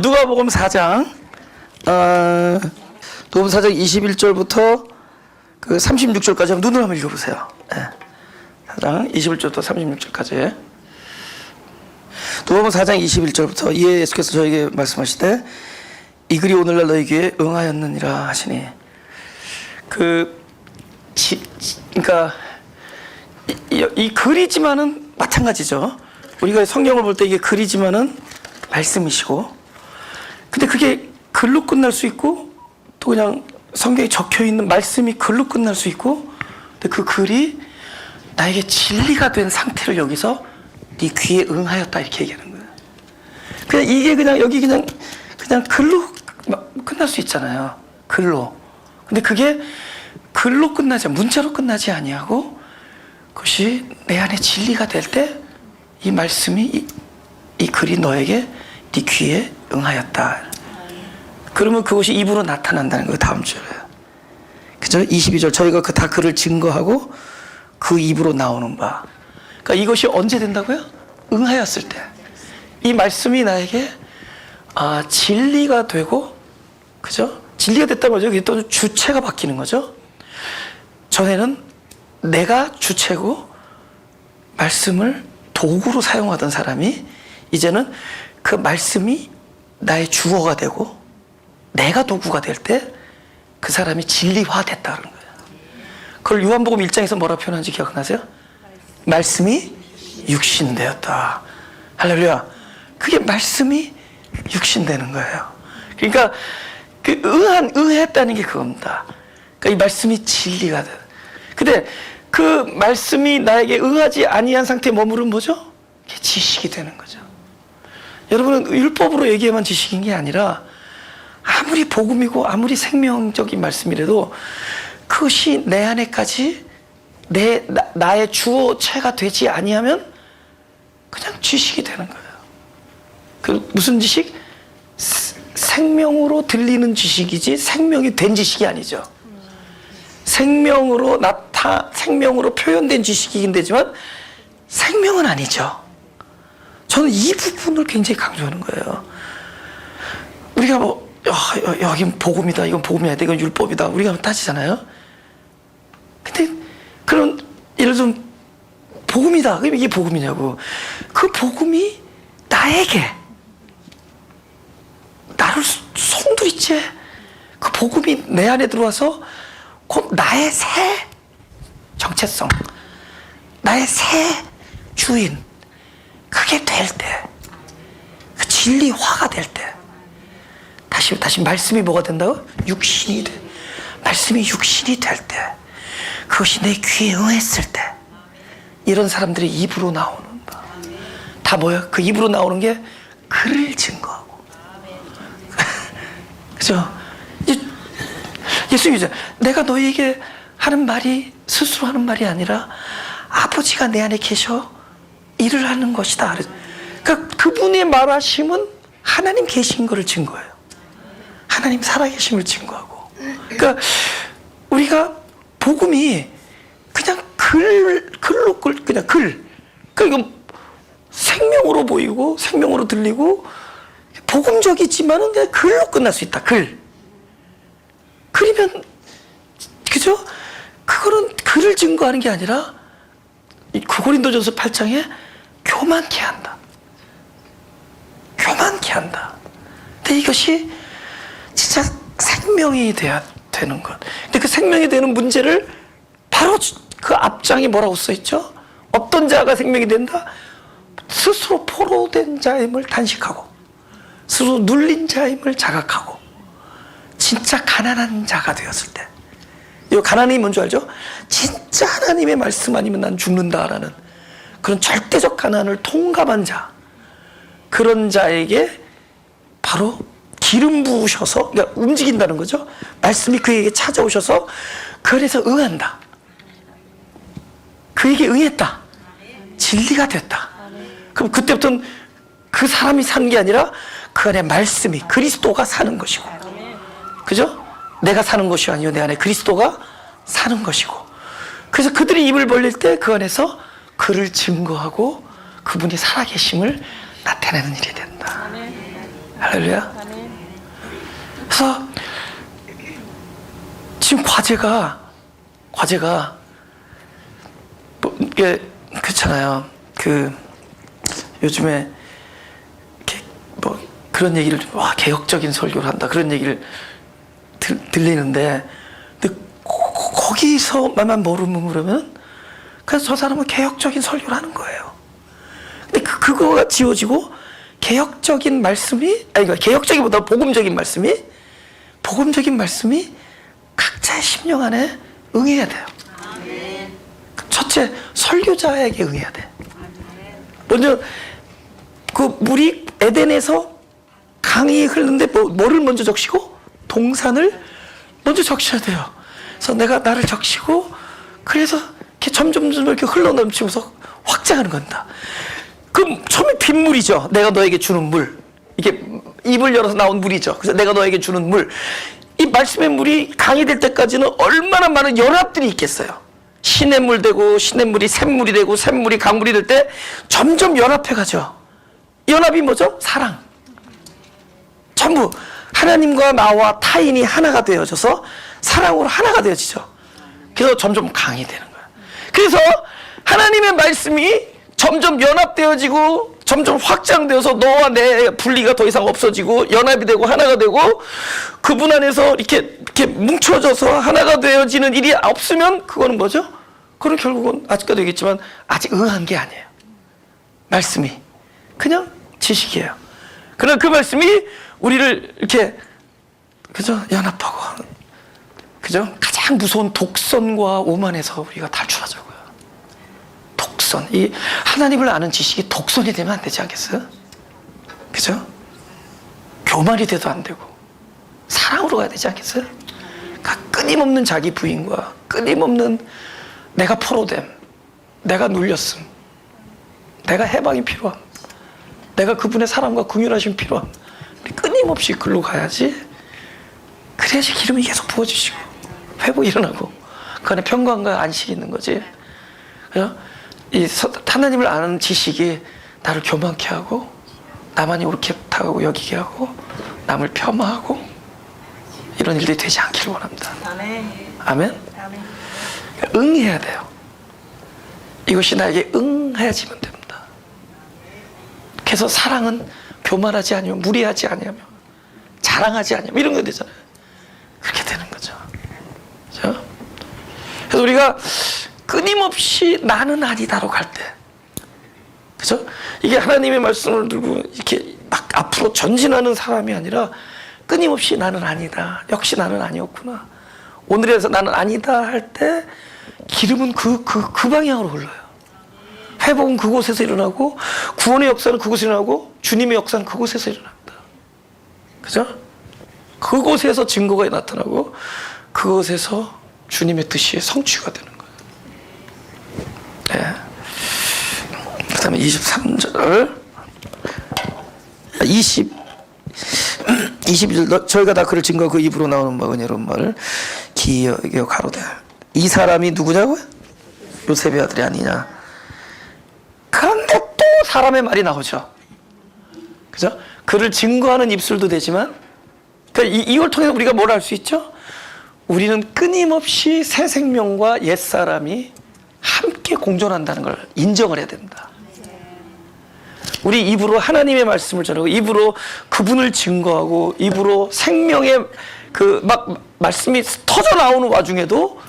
누가복음 4장 누가복음 4장 21절부터 그 36절까지 한번 눈으로 한번 읽어보세요. 4장 21절부터 36절까지. 누가복음 4장 21절부터 이에 예수께서 저에게 말씀하시되 이 글이 오늘날 너희 귀에 응하였느니라 하시니, 그러니까 이 글이지만은 마찬가지죠. 우리가 성경을 볼 때 이게 글이지만은 말씀이시고, 근데 그게 글로 끝날 수 있고 또 그냥 성경에 적혀 있는 말씀이 글로 끝날 수 있고, 근데 그 글이 나에게 진리가 된 상태를 여기서 네 귀에 응하였다 이렇게 얘기하는 거예요. 그냥 이게 그냥 여기 그냥 글로 끝날 수 있잖아요. 글로. 근데 그게 글로 끝나지, 문자로 끝나지 아니하고 그것이 내 안에 진리가 될 때 이 말씀이 이 글이 너에게 네 귀에 응하였다. 그러면 그것이 입으로 나타난다는 거예요. 다음 줄에. 그죠? 22절 저희가 그 다 글을 증거하고 그 입으로 나오는 바. 그러니까 이것이 언제 된다고요? 응하였을 때. 이 말씀이 나에게 진리가 되고, 그죠? 진리가 됐다는 거죠. 또 주체가 바뀌는 거죠. 전에는 내가 주체고 말씀을 도구로 사용하던 사람이 이제는 그 말씀이 나의 주어가 되고 내가 도구가 될 때 그 사람이 진리화됐다는 거예요. 그걸 요한복음 1장에서 뭐라 표현하는지 기억나세요? 말씀이 육신되었다. 할렐루야. 그게 말씀이 육신되는 거예요. 그러니까 그 응했다는 게 그겁니다. 그러니까 이 말씀이 진리가 돼. 근데 그 말씀이 나에게 응하지 아니한 상태에 머무르면 뭐죠? 이게 지식이 되는 거죠. 여러분은 율법으로 얘기해만 지식인 게 아니라 아무리 복음이고 아무리 생명적인 말씀이라도 그것이 내 안에까지 나의 주어체가 되지 아니하면 그냥 지식이 되는 거예요. 그 무슨 지식? 생명으로 들리는 지식이지 생명이 된 지식이 아니죠. 생명으로 생명으로 표현된 지식이긴 되지만 생명은 아니죠. 저는 이 부분을 굉장히 강조하는 거예요. 우리가 뭐 여긴 복음이다, 이건 복음이 아니다, 이건 율법이다, 우리가 따지잖아요. 근데 그런 예를 들면 복음이다, 그럼 이게 복음이냐고. 그 복음이 나에게 나를 송두리째 그 복음이 내 안에 들어와서 곧 나의 새 정체성, 나의 새 주인, 그게 될 때, 그 진리화가 될 때, 다시 말씀이 뭐가 된다고? 육신이 돼. 말씀이 육신이 될 때, 그것이 내 귀에 응했을 때, 이런 사람들이 입으로 나오는 거. 다 뭐야? 그 입으로 나오는 게 글을 증거하고. 그죠? 예수님이죠. 내가 너희에게 하는 말이 스스로 하는 말이 아니라 아버지가 내 안에 계셔 일을 하는 것이다. 그러니까 그분의 말하심은 하나님 계신 것을 증거해요. 하나님 살아계심을 증거하고. 그러니까 우리가 복음이 그냥 글로 그냥 글. 그러니까 이건 생명으로 보이고 생명으로 들리고 복음적이지만은 그냥 글로 끝날 수 있다. 글이면 그죠? 그거는 글을 증거하는 게 아니라 9고린도전서 8장에 교만케 한다. 교만케 한다. 근데 이것이 진짜 생명이 돼야 되는 것. 근데 그 생명이 되는 문제를 바로 그 앞장에 뭐라고 써있죠? 어떤 자가 생명이 된다? 스스로 포로된 자임을 단식하고 스스로 눌린 자임을 자각하고 진짜 가난한 자가 되었을 때, 이 가난이 뭔지 알죠? 진짜 하나님의 말씀 아니면 난 죽는다라는 그런 절대적 가난을 통감한 자, 그런 자에게 바로 기름 부으셔서, 그러니까 움직인다는 거죠. 말씀이 그에게 찾아오셔서 그래서 응한다. 그에게 응했다. 진리가 됐다. 그럼 그때부터는 그 사람이 사는 게 아니라 그 안에 말씀이, 그리스도가 사는 것이고, 그죠? 내가 사는 것이 아니요 내 안에 그리스도가 사는 것이고, 그래서 그들이 입을 벌릴 때 그 안에서 그를 증거하고 그분이 살아계심을 나타내는 일이 된다. 할렐루야. 그래서 지금 과제가 뭐 이게 그렇잖아요. 요즘에 이렇게 뭐 그런 얘기를 개혁적인 설교를 한다 그런 얘기를 들리는데, 근데 거기서만 모르면 그러면 그래서 저 사람은 개혁적인 설교를 하는 거예요. 근데 그거가 지워지고 개혁적인 말씀이 개혁적이보다 복음적인 말씀이 각자의 심령 안에 응해야 돼요. 첫째, 설교자에게 응해야 돼. 먼저 그 물이 에덴에서 강이 흐르는데 뭐를 먼저 적시고 동산을 먼저 적셔야 돼요. 그래서 내가 나를 적시고 그래서 이렇게 점점 이렇게 흘러 넘치면서 확장하는 겁니다. 그럼 처음에 빗물이죠. 내가 너에게 주는 물. 이게 입을 열어서 나온 물이죠. 그래서 내가 너에게 주는 물. 이 말씀의 물이 강이 될 때까지는 얼마나 많은 연합들이 있겠어요. 시냇물 되고 시냇물이 샘물이 되고 샘물이 강물이 될 때 점점 연합해 가죠. 연합이 뭐죠? 사랑. 전부 하나님과 나와 타인이 하나가 되어져서 사랑으로 하나가 되어지죠. 그래서 점점 강이 되는 거예요. 그래서 하나님의 말씀이 점점 연합되어지고 점점 확장되어서 너와 내 분리가 더 이상 없어지고 연합이 되고 하나가 되고 그분 안에서 이렇게 뭉쳐져서 하나가 되어지는 일이 없으면 그거는 뭐죠? 그건 결국은 아직까지 얘기했지만 아직 응한 게 아니에요. 말씀이 그냥 지식이에요. 그러나 그 말씀이 우리를 이렇게 그죠? 연합하고 그죠? 가장 무서운 독선과 오만에서 우리가 탈출하자고요. 독선. 이 하나님을 아는 지식이 독선이 되면 안 되지 않겠어요? 그죠? 교만이 돼도 안 되고 사랑으로 가야 되지 않겠어요? 그러니까 끊임없는 자기 부인과 끊임없는 내가 포로됨, 내가 눌렸음, 내가 해방이 필요함, 내가 그분의 사랑과 긍휼하심 필요함. 끊임없이 글로 가야지. 그래야지 기름이 계속 부어지시고 회복이 일어나고 그 안에 평강과 안식이 있는 거지. 그죠? 이 하나님을 아는 지식이 나를 교만케 하고 나만이 옳겠다고 여기게 하고 남을 폄하하고 이런 일들이 되지 않기를 원합니다. 아멘? 응해야 돼요. 이것이 나에게 응해야지만 됩니다. 그래서 사랑은 교만하지 아니면 무리하지 아니하며 자랑하지 아니하며 이런 거 되잖아요. 그렇게 되는 거죠. 그렇죠? 그래서 우리가 끊임없이 나는 아니다로 갈 때, 그죠? 이게 하나님의 말씀을 들고 이렇게 막 앞으로 전진하는 사람이 아니라 끊임없이 나는 아니다. 역시 나는 아니었구나. 오늘에서 나는 아니다 할 때 기름은 그 방향으로 흘러요. 회복은 그곳에서 일어나고 구원의 역사는 그곳에서 일어나고 주님의 역사는 그곳에서 일어납니다. 그죠? 그곳에서 증거가 나타나고 그곳에서 주님의 뜻이 성취가 되는 거예요. 네. 그 다음에 23절 21절 저희가 다 그를 증거 그 입으로 나오는 바가 이런 말을 기억하로되 이 사람이 누구냐고요? 요셉의 아들이 아니냐. 그런데 또 사람의 말이 나오죠. 그죠? 그를 증거하는 입술도 되지만 그러니까 이걸 통해서 우리가 뭘 알 수 있죠? 우리는 끊임없이 새 생명과 옛사람이 함께 공존한다는 걸 인정을 해야 된다. 우리 입으로 하나님의 말씀을 전하고 입으로 그분을 증거하고 입으로 생명의 말씀이 터져 나오는 와중에도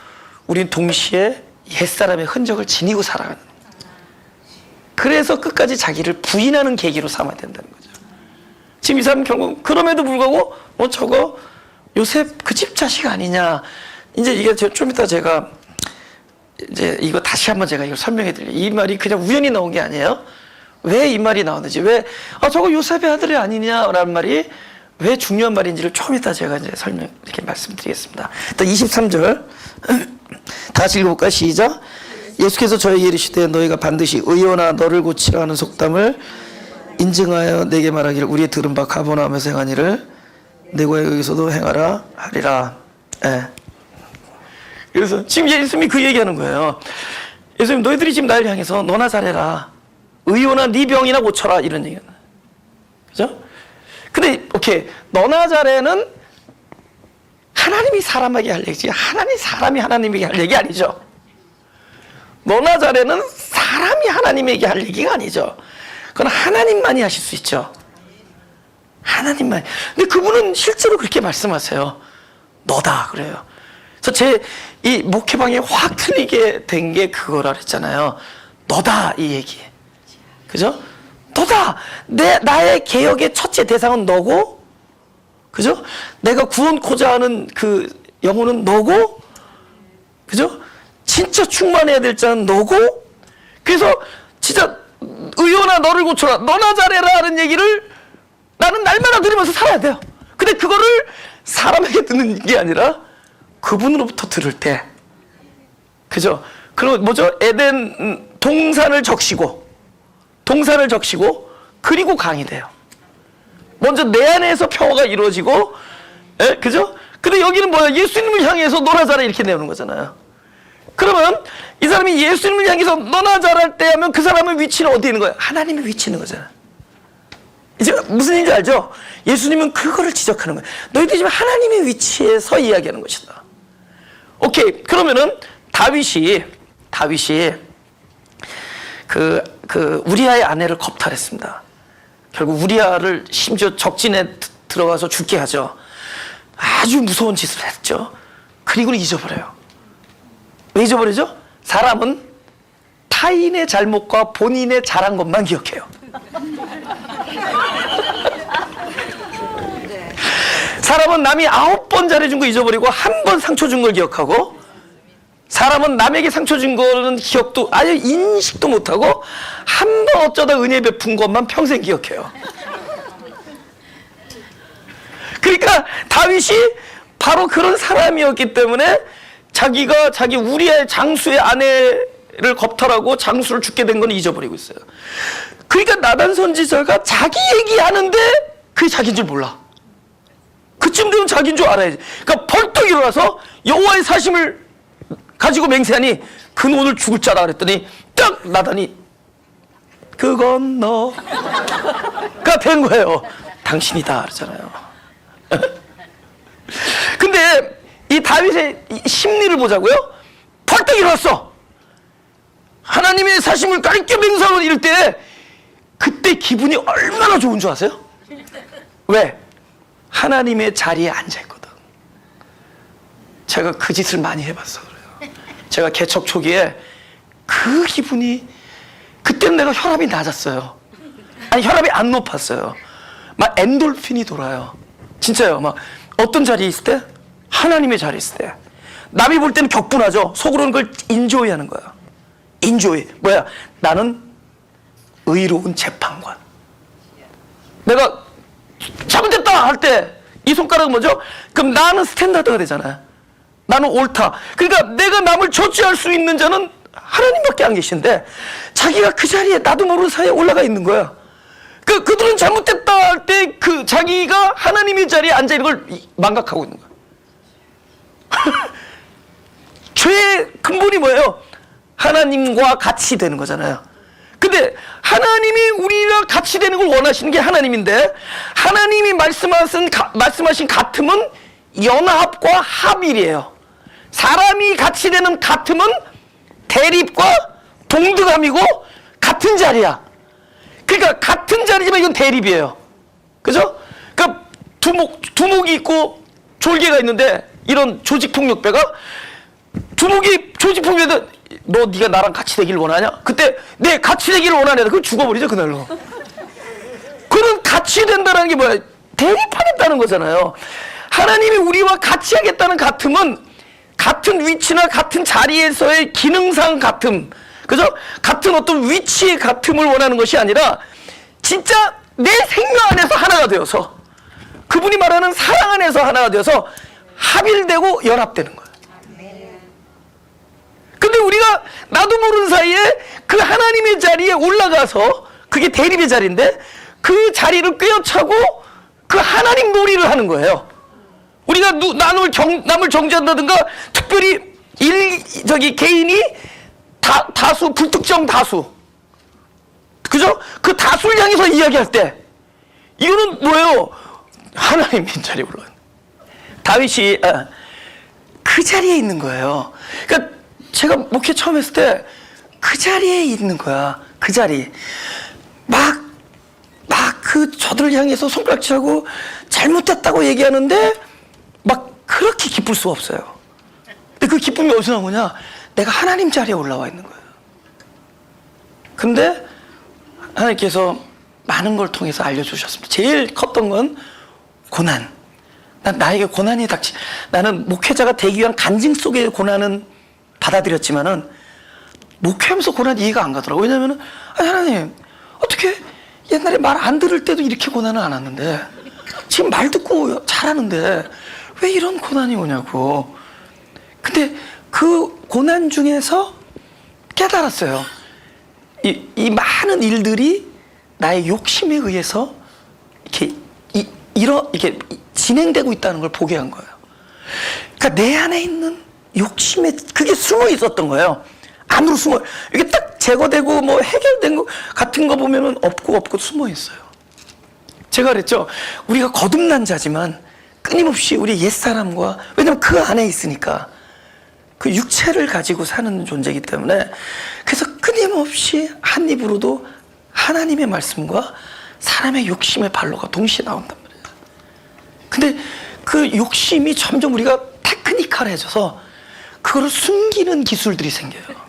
우리는 동시에 옛사람의 흔적을 지니고 살아가는. 그래서 끝까지 자기를 부인하는 계기로 삼아야 된다는 거죠. 지금 이 사람은 결국 그럼에도 불구하고 저거 요셉 그 집 자식 아니냐. 이제 이게 좀 이따 제가 이제 이거 다시 한번 제가 이걸 설명해 드릴게요. 이 말이 그냥 우연히 나온 게 아니에요. 왜 이 말이 나오는지, 왜 저거 요셉의 아들이 아니냐라는 말이 왜 중요한 말인지를 좀 이따 제가 이제 이렇게 말씀드리겠습니다. 일단 23절 다시 읽어볼까요? 시작. 예수께서 저에게 이르시되 너희가 반드시 의원아 너를 고치라 하는 속담을 인증하여 내게 말하기를 우리의 들은 바 가버나움에서 행한 일을 내 고향 여기서도 행하라 하리라. 예. 그래서 지금 예수님이 그 얘기하는 거예요. 예수님 너희들이 지금 날 향해서 너나 잘해라. 의원아 네 병이나 고쳐라 이런 얘기는. 그죠? 근데 오케이, 너나 잘해는 하나님이 사람에게 할 얘기지 하나님이 사람이 하나님에게 할 얘기 아니죠. 너나 잘해는 사람이 하나님에게 할 얘기가 아니죠. 그건 하나님만이 하실 수 있죠. 하나님만. 근데 그분은 실제로 그렇게 말씀하세요. 너다 그래요. 그래서 제 이 목회방에 확 틀리게 된 게 그거라 그랬잖아요. 너다 이 얘기. 그죠? 너다. 나의 개혁의 첫째 대상은 너고, 그죠? 내가 구원코자 하는 그 영혼은 너고, 그죠? 진짜 충만해야 될 자는 너고. 그래서 진짜 의원아 너를 고쳐라, 너나 잘해라 하는 얘기를 나는 날마다 들으면서 살아야 돼요. 근데 그거를 사람에게 듣는 게 아니라 그분으로부터 들을 때, 그죠? 그리고 뭐죠? 에덴 동산을 적시고 그리고 강이 돼요. 먼저 내 안에서 평화가 이루어지고, 그죠? 근데 여기는 뭐야? 예수님을 향해서 너나 잘해 이렇게 내오는 거잖아요. 그러면 이 사람이 예수님을 향해서 너나 잘할 때 하면 그 사람의 위치는 어디에 있는 거예요? 하나님의 위치에 있는 거잖아요. 이제 무슨 얘기인지 알죠? 예수님은 그거를 지적하는 거예요. 너희들이 지금 하나님의 위치에서 이야기하는 것이다. 오케이. 그러면은 다윗이 우리아의 아내를 겁탈했습니다. 결국 우리아를 심지어 적진에 들어가서 죽게 하죠. 아주 무서운 짓을 했죠. 그리고 잊어버려요. 왜 잊어버리죠? 사람은 타인의 잘못과 본인의 잘한 것만 기억해요. 사람은 남이 9번 잘해준 거 잊어버리고 1번 상처 준 걸 기억하고, 사람은 남에게 상처 준 거는 기억도 아예 인식도 못하고 한 번 어쩌다 은혜 베푼 것만 평생 기억해요. 그러니까 다윗이 바로 그런 사람이었기 때문에 자기가 자기 우리의 장수의 아내를 겁탈하고 장수를 죽게 된 건 잊어버리고 있어요. 그러니까 나단 선지자가 자기 얘기하는데 그게 자기인 줄 몰라. 그쯤 되면 자기인 줄 알아야지. 그러니까 벌떡 일어나서 여호와의 사심을 가지고 맹세하니 그는 오늘 죽을 자라 그랬더니 딱 나단이 그건 너가 된 거예요. 당신이다 그러잖아요. 근데 이 다윗의 심리를 보자고요. 벌떡 일어났어. 하나님의 사심을 가리켜 맹세하고 이럴 때 그때 기분이 얼마나 좋은 줄 아세요? 왜? 하나님의 자리에 앉아있거든. 제가 그 짓을 많이 해봤어 그래요. 제가 개척 초기에 그 기분이, 그때는 내가 혈압이 낮았어요. 아니 혈압이 안 높았어요. 막 엔돌핀이 돌아요. 진짜요. 막 어떤 자리에 있을 때? 하나님의 자리에 있을 때. 남이 볼 때는 격분하죠. 속으로는 그걸 인조이 하는 거야. 인조이. 뭐야? 나는 의로운 재판관. 내가 잘못됐다 할 때 이 손가락은 뭐죠? 그럼 나는 스탠다드가 되잖아요. 나는 옳다. 그러니까 내가 남을 조치할 수 있는 자는 하나님밖에 안 계신데 자기가 그 자리에 나도 모르는 사이에 올라가 있는 거야. 그들은 잘못됐다 할 때 그 자기가 하나님의 자리에 앉아 있는 걸 망각하고 있는 거야. 죄의 근본이 뭐예요? 하나님과 같이 되는 거잖아요. 근데 하나님이 우리가 같이 되는 걸 원하시는 게 하나님인데, 하나님이 말씀하신 같음은 연합과 합일이에요. 사람이 같이 되는 같음은 대립과 동등함이고 같은 자리야. 그러니까 같은 자리지만 이건 대립이에요. 그죠? 그러니까 두목이 있고 졸개가 있는데, 이런 조직폭력배가 두목이 조직폭력배는 네가 나랑 같이 되기를 원하냐? 그때 네 같이 되기를 원하냐? 그럼 죽어버리죠 그날로. 그런 같이 된다는 게 뭐야? 대립하겠다는 거잖아요. 하나님이 우리와 같이 하겠다는 같음은 같은 위치나 같은 자리에서의 기능상 같음, 그죠? 같은 어떤 위치의 같음을 원하는 것이 아니라 진짜 내 생명 안에서 하나가 되어서, 그분이 말하는 사랑 안에서 하나가 되어서 합일되고 연합되는 거예요. 근데 우리가 나도 모르는 사이에 그 하나님의 자리에 올라가서, 그게 대립의 자리인데 그 자리를 꿰어차고 그 하나님 놀이를 하는 거예요. 우리가 남을 정죄한다든가, 특별히 개인이 다수, 불특정 다수, 그죠? 그 다수를 향해서 이야기할 때 이거는 뭐예요? 하나님 빈자리에 올라가. 다윗이 그 자리에 있는 거예요. 그러니까 제가 목회 처음 했을 때 그 자리에 있는 거야. 그 자리. 막 그 저들을 향해서 손가락질하고 잘못됐다고 얘기하는데 막 그렇게 기쁠 수가 없어요. 근데 그 기쁨이 어디서 나온 거냐? 내가 하나님 자리에 올라와 있는 거예요. 근데 하나님께서 많은 걸 통해서 알려주셨습니다. 제일 컸던 건 고난. 나에게 고난이 나는 목회자가 되기 위한 간증 속의 고난은 받아들였지만은 목회하면서 고난 이해가 안 가더라고요. 왜냐면은 하나님 어떻게 옛날에 말 안 들을 때도 이렇게 고난은 안 왔는데 지금 말 듣고 잘하는데 왜 이런 고난이 오냐고. 근데 그 고난 중에서 깨달았어요. 이 많은 일들이 나의 욕심에 의해서 이렇게 진행되고 있다는 걸 보게 한 거예요. 그러니까 내 안에 있는 욕심에 그게 숨어 있었던 거예요. 안으로 숨어, 이게 딱 제거되고 뭐 해결된 거 같은 거 보면은 없고 숨어 있어요. 제가 그랬죠. 우리가 거듭난 자지만 끊임없이 우리 옛사람과, 왜냐면 그 안에 있으니까 그 육체를 가지고 사는 존재이기 때문에, 그래서 끊임없이 한 입으로도 하나님의 말씀과 사람의 욕심의 반로가 동시에 나온단 말이에요. 근데 그 욕심이 점점 우리가 테크니컬해져서 그거를 숨기는 기술들이 생겨요.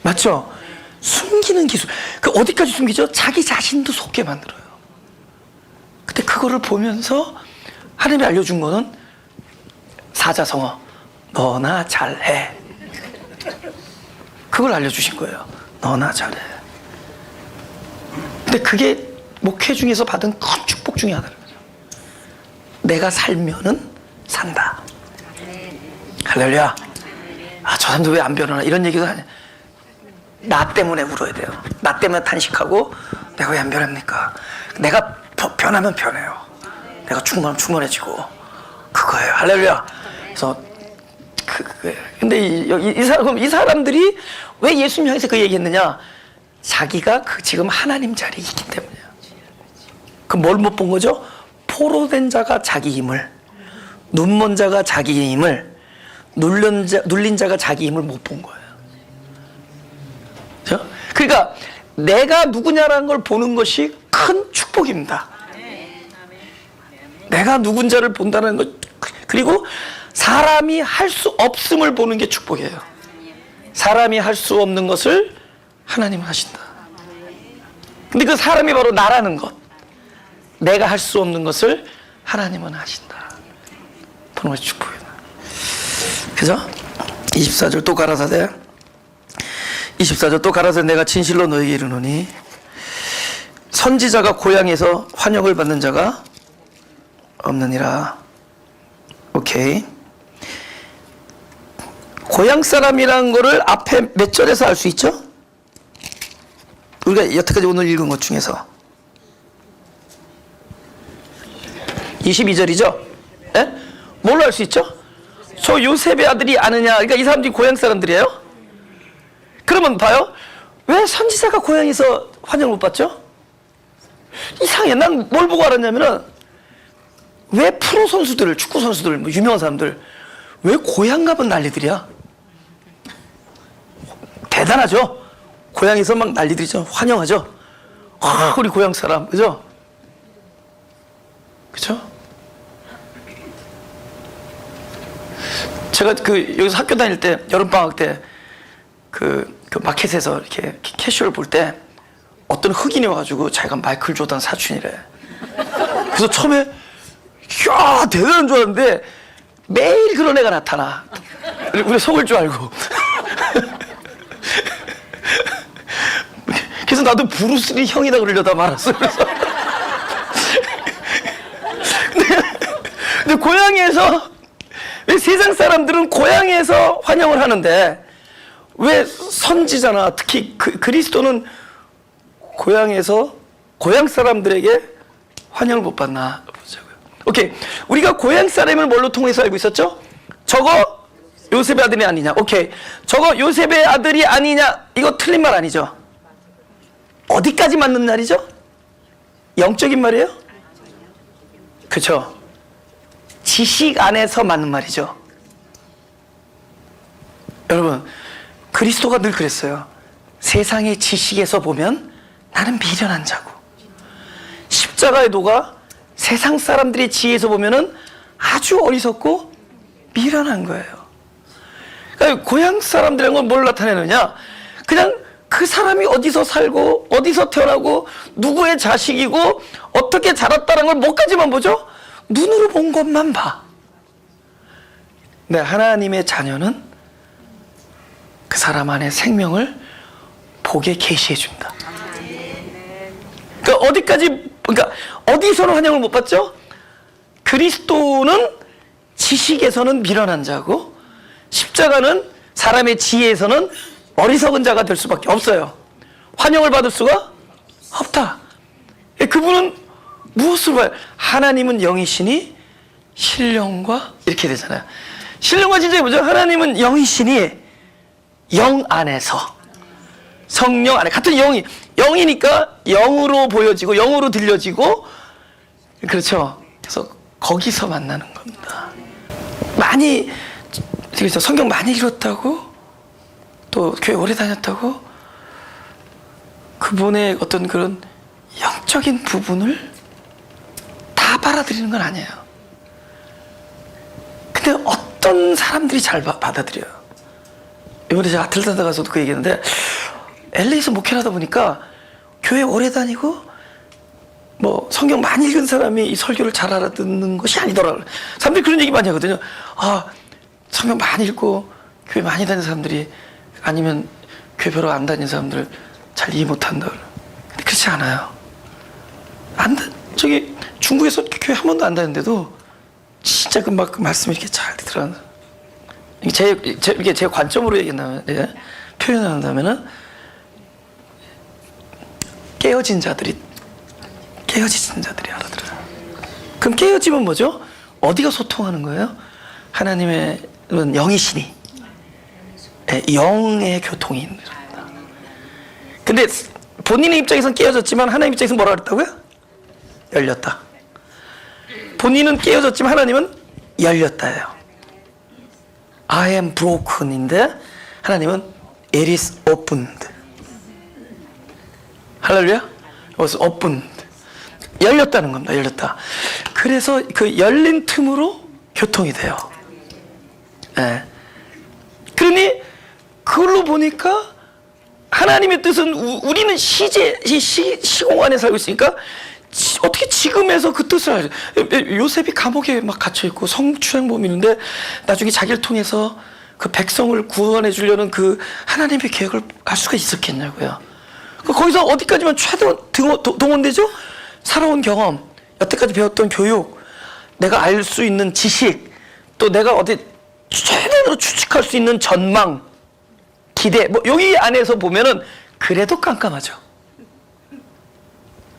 맞죠? 숨기는 기술. 그 어디까지 숨기죠? 자기 자신도 속게 만들어요. 근데 그거를 보면서 하나님이 알려준 거는 사자성어, 너나 잘해. 그걸 알려주신 거예요. 너나 잘해. 근데 그게 목회 중에서 받은 큰 축복 중에 하나예요. 내가 살면은 산다. 할렐루야. 저 사람도 왜 안 변하나 이런 얘기도 하냐. 나 때문에 울어야 돼요. 나 때문에 탄식하고 내가 왜 안 변합니까? 내가 변하면 변해요. 내가 충만하면 충만해지고 그거예요. 할렐루야. 그래서 근데 이 사람들이 왜 예수님 향해서 그 얘기했느냐? 자기가 지금 하나님 자리에 있기 때문이에요. 그럼 뭘 못 본 거죠? 포로된 자가 자기 힘을, 눈먼 자가 자기 힘을, 눌린 자가 자기 힘을 못 본 거예요. 그렇죠? 그러니까 내가 누구냐라는 걸 보는 것이 큰 축복입니다. 내가 누군자를 본다는 것, 그리고 사람이 할 수 없음을 보는 게 축복이에요. 사람이 할 수 없는 것을 하나님은 하신다. 근데 그 사람이 바로 나라는 것, 내가 할 수 없는 것을 하나님은 하신다. 보는 것이 축복이다. 그죠? 24절 또 가라사대, 24절 또 가라사대, 내가 진실로 너에게 이르노니 선지자가 고향에서 환영을 받는 자가 없느니라. 오케이. 고향 사람이라는 거를 앞에 몇 절에서 알 수 있죠? 우리가 여태까지 오늘 읽은 것 중에서 22절이죠? 예? 뭘로 알 수 있죠? 저 요셉의 아들이 아느냐. 그러니까 이 사람들이 고향 사람들이에요? 그러면 봐요. 왜 선지자가 고향에서 환영을 못 받죠? 이상해. 난 뭘 보고 알았냐면은, 왜 프로 선수들, 축구 선수들, 뭐 유명한 사람들 왜 고향 가면 난리들이야? 대단하죠? 고향에서 막 난리들이죠. 환영하죠? 우리 고향 사람, 그죠? 그죠? 제가 여기서 학교 다닐 때, 여름방학 때, 그 마켓에서 이렇게 캐시를 볼 때, 어떤 흑인이 와가지고 자기가 마이클 조던 사촌이래. 그래서 처음에, 이야, 대단한 줄 알았는데, 매일 그런 애가 나타나. 우리가 속을 줄 알고. 그래서 나도 브루스리 형이다 그러려다 말았어. 그래서. 근데 고향에서, 왜 세상 사람들은 고향에서 환영을 하는데, 왜 선지자나 특히 그리스도는 고향에서, 고향 사람들에게 환영을 못 받나 보자고요. 오케이. 우리가 고향 사람을 뭘로 통해서 알고 있었죠? 저거 요셉의 아들이 아니냐. 오케이. 저거 요셉의 아들이 아니냐. 이거 틀린 말 아니죠? 어디까지 맞는 말이죠? 영적인 말이에요? 그렇죠? 지식 안에서 맞는 말이죠. 여러분, 그리스도가 늘 그랬어요. 세상의 지식에서 보면 나는 미련한 자고, 십자가의 도가 세상 사람들의 지혜에서 보면은 아주 어리석고 미련한 거예요. 그러니까 고향 사람들이란 건 뭘 나타내느냐? 그냥 그 사람이 어디서 살고 어디서 태어나고 누구의 자식이고 어떻게 자랐다는 걸 뭐까지만 보죠? 눈으로 본 것만 봐. 네, 하나님의 자녀는 그 사람 안에 생명을 보게 계시해 준다. 그러니까 그러니까 어디서는 환영을 못 받죠? 그리스도는 지식에서는 미련한 자고, 십자가는 사람의 지혜에서는 어리석은 자가 될 수밖에 없어요. 환영을 받을 수가 없다. 그분은 무엇을 봐요? 하나님은 영이시니 신령과, 이렇게 되잖아요. 신령과 진짜 뭐죠? 하나님은 영이시니 영 안에서, 성령 안에, 같은 영이니까 영으로 보여지고 영으로 들려지고, 그렇죠? 그래서 거기서 만나는 겁니다. 많이, 그래서 성경 많이 읽었다고, 또 교회 오래 다녔다고, 그분의 어떤 그런 영적인 부분을 다 빨아들이는 건 아니에요. 근데 어떤 사람들이 잘 받아들여요. 이번에 제가 아틀란타 가서도 그 얘기했는데, LA에서 목회를 하다 보니까 교회 오래 다니고 뭐 성경 많이 읽은 사람이 이 설교를 잘 알아듣는 것이 아니더라고요. 사람들이 그런 얘기 많이 하거든요. 아, 성경 많이 읽고 교회 많이 다니는 사람들이, 아니면 교회 별로 안 다니는 사람들 잘 이해 못한다. 근데 그렇지 않아요. 저기 중국에서 교회 한 번도 안 다녔는데도 진짜 그 말씀이 이렇게 잘 들어가는. 이게 제 관점으로 얘기한다면, 표현한다면은, 깨어진 자들이 알아들어요. 그럼 깨어지면 뭐죠? 어디가 소통하는 거예요? 하나님의 영이시니, 영의 교통이 있는 겁니다. 근데 본인의 입장에서는 깨어졌지만 하나님 입장에서는 뭐라 그랬다고요? 열렸다. 본인은 깨어졌지만 하나님은 열렸다예요. I am broken인데 하나님은 it is opened. 할렐루야? it was opened. 열렸다는 겁니다. 열렸다. 그래서 그 열린 틈으로 교통이 돼요. 예. 그러니 그걸로 보니까 하나님의 뜻은, 우리는 시공 안에 살고 있으니까 어떻게 지금에서 그 뜻을 알죠? 요셉이 감옥에 막 갇혀있고 성추행범이는데 나중에 자기를 통해서 그 백성을 구원해 주려는 그 하나님의 계획을 알 수가 있었겠냐고요. 거기서 어디까지만 최대한 동원되죠? 살아온 경험, 여태까지 배웠던 교육, 내가 알 수 있는 지식, 또 내가 어디 최대로 추측할 수 있는 전망, 기대, 뭐 여기 안에서 보면은 그래도 깜깜하죠.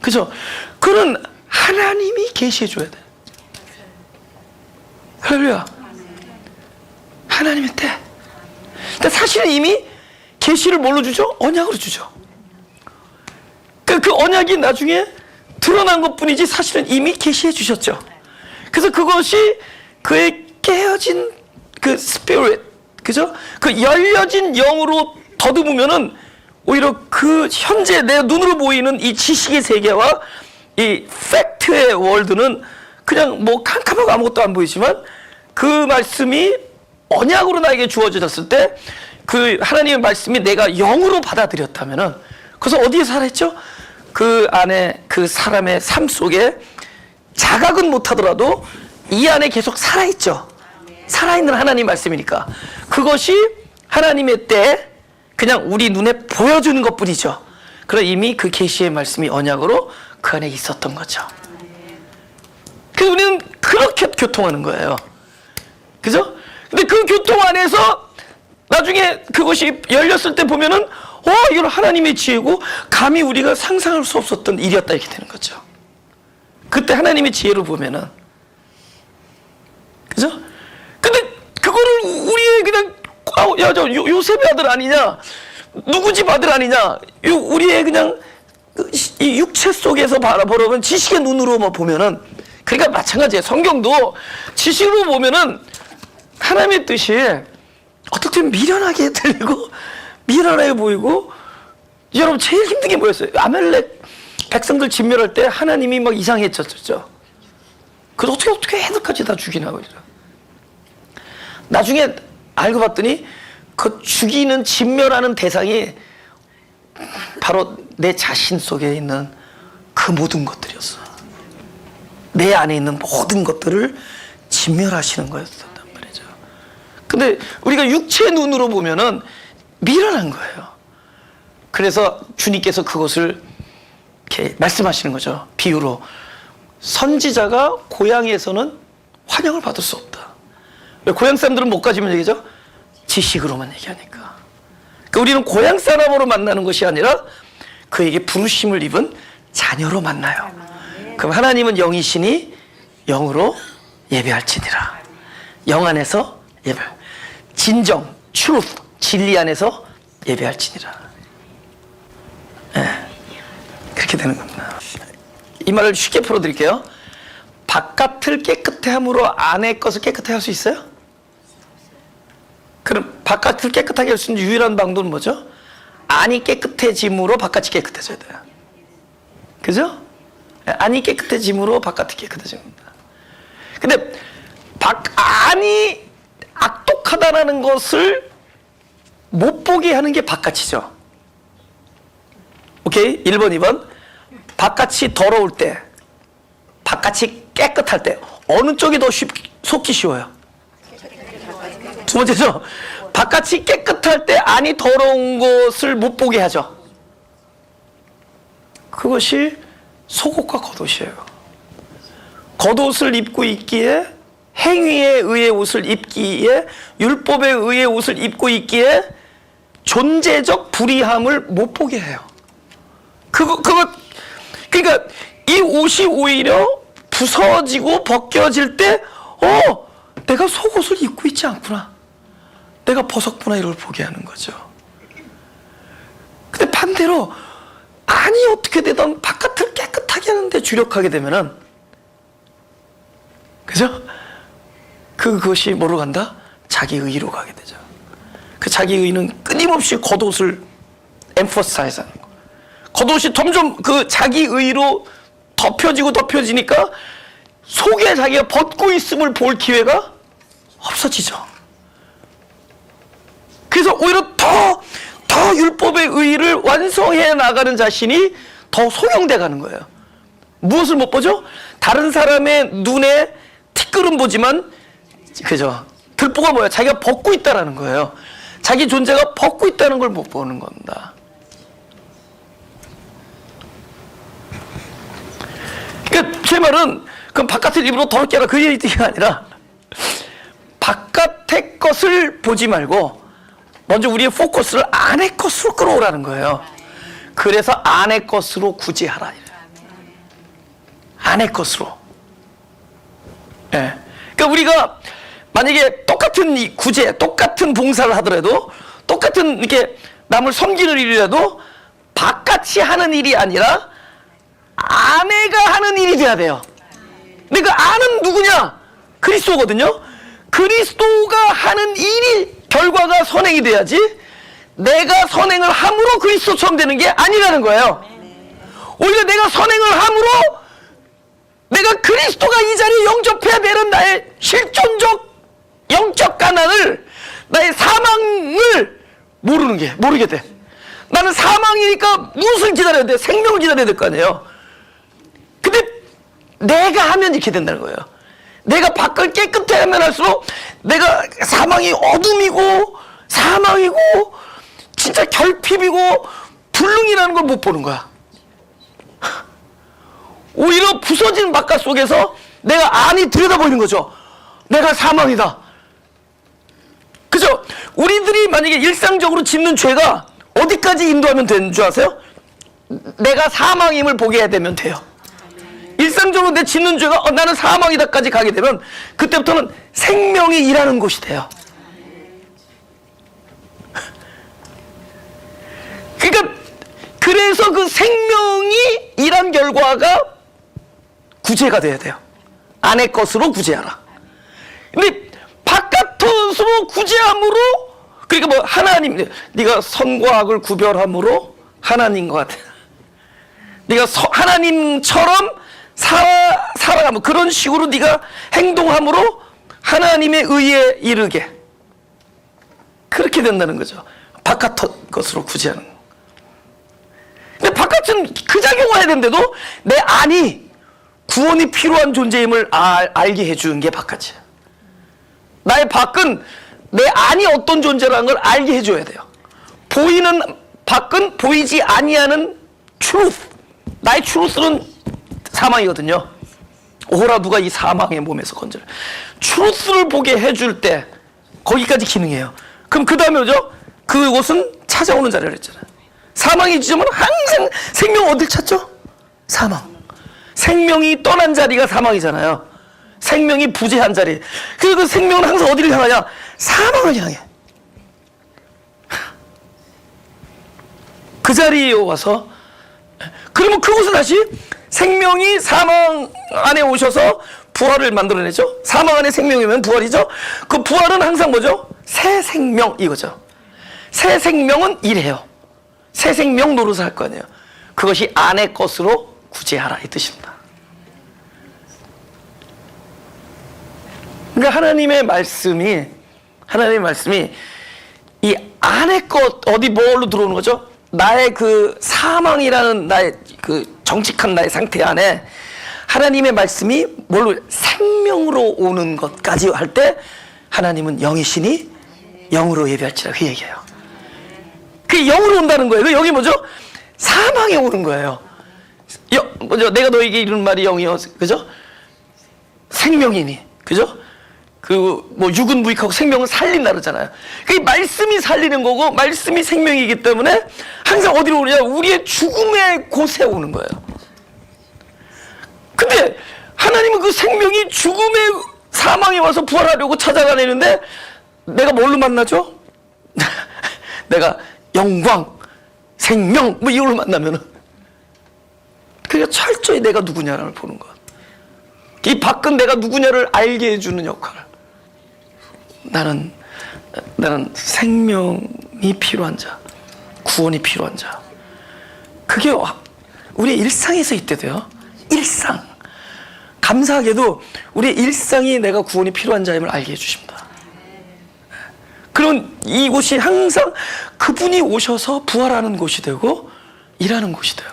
그죠? 그는 하나님이 계시해 줘야 돼. 할렐루야. 하나님의 때. 근데 사실은 이미 계시를 뭘로 주죠? 언약으로 주죠. 그 언약이 나중에 드러난 것뿐이지 사실은 이미 계시해 주셨죠. 그래서 그것이 그의 깨어진 그 스피릿, 그죠? 그 열려진 영으로 더듬으면은 오히려 그 현재 내 눈으로 보이는 이 지식의 세계와 이 팩트의 월드는 그냥 뭐 캄캄하고 아무것도 안 보이지만, 그 말씀이 언약으로 나에게 주어졌을 때 그 하나님의 말씀이 내가 영으로 받아들였다면은, 그래서 어디에 살아있죠? 그 안에 그 사람의 삶 속에 자각은 못하더라도 이 안에 계속 살아있죠. 살아있는 하나님 말씀이니까 그것이 하나님의 때 그냥 우리 눈에 보여주는 것뿐이죠. 그럼 이미 그 계시의 말씀이 언약으로 그 안에 있었던 거죠. 그래서 우리는 그렇게 교통하는 거예요. 그죠? 근데 그 교통 안에서 나중에 그것이 열렸을 때 보면은 이건 하나님의 지혜고 감히 우리가 상상할 수 없었던 일이었다, 이렇게 되는 거죠. 그때 하나님의 지혜로 보면은, 그죠? 근데 그거를 우리의 그냥 저 요셉의 아들 아니냐, 누구 집 아들 아니냐, 우리의 그냥 이 육체 속에서 바라보는 지식의 눈으로 뭐 보면은 그러니까 마찬가지예요. 성경도 지식으로 보면은 하나님의 뜻이 어떻게 보면 미련하게 들리고 미련하게 보이고, 여러분 제일 힘든 게 뭐였어요? 아말렉 백성들 진멸할 때 하나님이 막 이상해졌죠. 그래서 어떻게 애들까지 다 죽이나 그죠. 나중에 알고 봤더니 그 죽이는 진멸하는 대상이 바로 내 자신 속에 있는 그 모든 것들이었어. 내 안에 있는 모든 것들을 진멸하시는 거였단 말이죠. 근데 우리가 육체의 눈으로 보면은 미련한 거예요. 그래서 주님께서 그것을 이렇게 말씀하시는 거죠. 비유로 선지자가 고향에서는 환영을 받을 수 없다. 왜? 고향 사람들은 못 가지면 얘기죠. 지식으로만 얘기하니까. 그러니까 우리는 고향 사람으로 만나는 것이 아니라 그에게 부르심을 입은 자녀로 만나요. 그럼 하나님은 영이시니 영으로 예배할지니라. 영 안에서 예배, 진정, truth, 진리 안에서 예배할지니라. 네, 그렇게 되는 겁니다. 이 말을 쉽게 풀어드릴게요. 바깥을 깨끗해 함으로 안의 것을 깨끗해 할 수 있어요? 그럼 바깥을 깨끗하게 할 수 있는 유일한 방법은 뭐죠? 안이 깨끗해짐으로 바깥이 깨끗해져야 돼요. 그죠? 안이 깨끗해짐으로 바깥이 깨끗해집니다. 근데 안이 악독하다라는 것을 못 보게 하는 게 바깥이죠. 오케이? 1번, 2번. 바깥이 더러울 때, 바깥이 깨끗할 때 어느 쪽이 더 속기 쉬워요? 두 번째죠. 바깥이 깨끗할 때 안이 더러운 것을 못 보게 하죠. 그것이 속옷과 겉옷이에요. 겉옷을 입고 있기에, 행위에 의해 옷을 입기에, 율법에 의해 옷을 입고 있기에 존재적 불의함을 못 보게 해요. 그러니까 이 옷이 오히려 부서지고 벗겨질 때, 내가 속옷을 입고 있지 않구나, 내가 벗었구나, 이걸 보게 하는 거죠. 근데 반대로 안이 어떻게 되든 바깥을 깨끗하게 하는데 주력하게 되면은, 그죠? 그것이 뭐로 간다? 자기 의로 가게 되죠. 그 자기 의는 끊임없이 겉옷을 emphasize 하는 거. 겉옷이 점점 그 자기 의로 덮여지니까 속에 자기가 벗고 있음을 볼 기회가 없어지죠. 그래서 오히려 더 율법의 의의를 완성해 나가는 자신이 더 소용돼 가는 거예요. 무엇을 못 보죠? 다른 사람의 눈에 티끌은 보지만, 그죠? 들보가 뭐야? 자기가 벗고 있다라는 거예요. 자기 존재가 벗고 있다는 걸 못 보는 겁니다. 그러니까 제 말은 그럼 바깥을 입으로 더럽게 하라, 그 얘기가 아니라 바깥의 것을 보지 말고 먼저 우리의 포커스를 안의 것으로 끌어오라는 거예요. 그래서 안의 것으로 구제하라. 안의 것으로. 예. 그러니까 우리가 만약에 똑같은 이 구제, 똑같은 봉사를 하더라도, 똑같은 이렇게 남을 섬기는 일이라도 바깥이 하는 일이 아니라 아내가 하는 일이 돼야 돼요. 근데 그 아는 누구냐? 그리스도거든요. 그리스도가 하는 일이 결과가 선행이 돼야지, 내가 선행을 함으로 그리스도처럼 되는 게 아니라는 거예요. 오히려 내가 선행을 함으로 내가 그리스도가 이 자리에 영접해야 되는 나의 실존적 영적 가난을, 나의 사망을 모르게 돼. 나는 사망이니까 무엇을 기다려야 돼? 생명을 기다려야 될 거 아니에요. 근데 내가 하면 이렇게 된다는 거예요. 내가 밖을 깨끗해 하면 할수록 내가 사망이 어둠이고 사망이고 진짜 결핍이고 불능이라는 걸 못 보는 거야. 오히려 부서진 바깥 속에서 내가 안이 들여다보이는 거죠. 내가 사망이다. 그죠? 우리들이 만약에 일상적으로 짓는 죄가 어디까지 인도하면 되는 줄 아세요? 내가 사망임을 보게 해야 되면 돼요. 일상적으로 내 짓는 죄가 나는 사망이다까지 가게 되면 그때부터는 생명이 일하는 곳이 돼요. 그러니까 그래서 그 생명이 일한 결과가 구제가 돼야 돼요. 안의 것으로 구제하라. 근데 바깥으로 구제함으로, 그러니까 뭐 하나님, 네가 선과 악을 구별함으로 하나님과 같아. 네가 하나님처럼 살아가면, 그런 식으로 네가 행동함으로 하나님의 의에 이르게, 그렇게 된다는 거죠. 바깥 것으로 구제하는. 근데 바깥은 그 작용을 해야 되는데도 내 안이 구원이 필요한 존재임을 알게 해주는 게 바깥이야. 나의 밖은 내 안이 어떤 존재라는 걸 알게 해줘야 돼요. 보이는 밖은 보이지 아니하는 truth. 나의 truth는 사망이거든요. 오라 누가 이 사망의 몸에서 건져라. truth를 보게 해줄 때 거기까지 기능해요. 그럼 그 다음에 뭐죠? 그곳은 찾아오는 자리를 했잖아요. 사망의 지점은 항상 생명 어딜 찾죠? 사망. 생명이 떠난 자리가 사망이잖아요. 생명이 부재한 자리. 그리고 그 생명은 항상 어디를 향하냐? 사망을 향해. 그 자리에 와서, 그러면 그곳은 다시 생명이 사망 안에 오셔서 부활을 만들어내죠. 사망 안에 생명이면 부활이죠. 그 부활은 항상 뭐죠? 새 생명, 이거죠. 새 생명은 이래요. 새 생명 노릇을 할 거 아니에요. 그것이 안의 것으로 구제하라, 이 뜻입니다. 그러니까 하나님의 말씀이 이 안의 것, 어디 뭘로 들어오는 거죠? 나의 그 사망이라는 나의 그 정직한 나의 상태 안에 하나님의 말씀이 뭘로 생명으로 오는 것까지 할 때 하나님은 영이시니 영으로 예배할지라, 그 얘기예요. 그 영으로 온다는 거예요. 여기 뭐죠? 사망에 오는 거예요. 뭐죠? 내가 너에게 이르는 말이 영이요, 그죠? 생명이니, 그죠? 그 뭐 육은 무익하고 생명은 살린다 그러잖아요. 그 말씀이 살리는 거고 말씀이 생명이기 때문에 항상 어디로 오느냐? 우리의 죽음의 곳에 오는 거예요. 근데 하나님은 그 생명이 죽음의 사망에 와서 부활하려고 찾아다니는데 내가 뭘로 만나죠? 내가 영광, 생명 뭐 이걸로 만나면은, 그러니까 철저히 내가 누구냐를 보는 것. 이 밖은 내가 누구냐를 알게 해주는 역할. 나는 생명이 필요한 자, 구원이 필요한 자. 그게 우리의 일상에서 있대도요. 일상. 감사하게도 우리의 일상이 내가 구원이 필요한 자임을 알게 해주십니다. 그런 이곳이 항상 그분이 오셔서 부활하는 곳이 되고 일하는 곳이 돼요.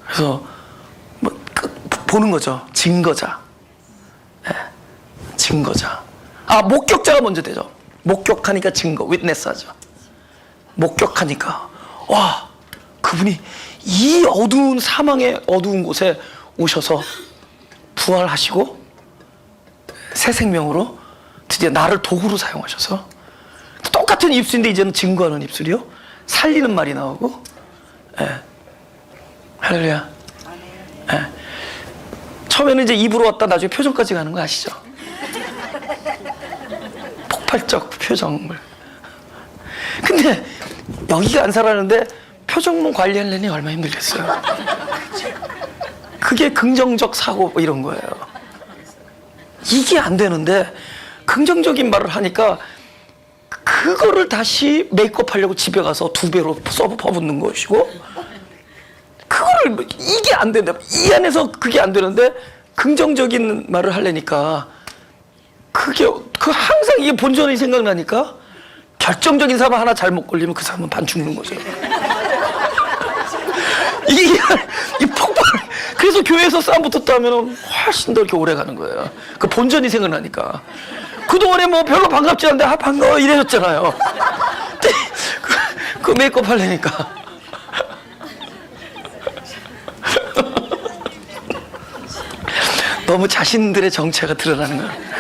그래서 뭐 보는 거죠. 증거자. 네. 증거자. 목격자가 먼저 되죠. 목격하니까 증거, 위트네스 하죠. 목격하니까, 와, 그분이 이 어두운 사망의 어두운 곳에 오셔서 부활하시고 새 생명으로 드디어 나를 도구로 사용하셔서, 똑같은 입술인데 이제는 증거하는 입술이요, 살리는 말이 나오고. 할렐루야. 처음에는 이제 입으로 왔다 나중에 표정까지 가는 거 아시죠? 폭발적 표정을. 근데 여기가 안 살았는데 표정만 관리하려니 얼마나 힘들겠어요. 그게 긍정적 사고 뭐 이런 거예요. 이게 안 되는데 긍정적인 말을 하니까 그거를 다시 메이크업 하려고 집에 가서 2배로 퍼붓는 것이고, 그거를 이게 안 된다. 이 안에서 그게 안 되는데 긍정적인 말을 하려니까 그게 항상 이게 본전이 생각나니까 결정적인 사람 하나 잘못 걸리면 그 사람은 반 죽는 거죠. 이 폭발. 그래서 교회에서 싸움 붙었다 하면 훨씬 더 이렇게 오래 가는 거예요. 그 본전이 생각나니까. 그동안에 뭐 별로 반갑지 않은데 반가워 이래줬잖아요. 그 메이크업 하려니까. 너무 자신들의 정체가 드러나는 거예요.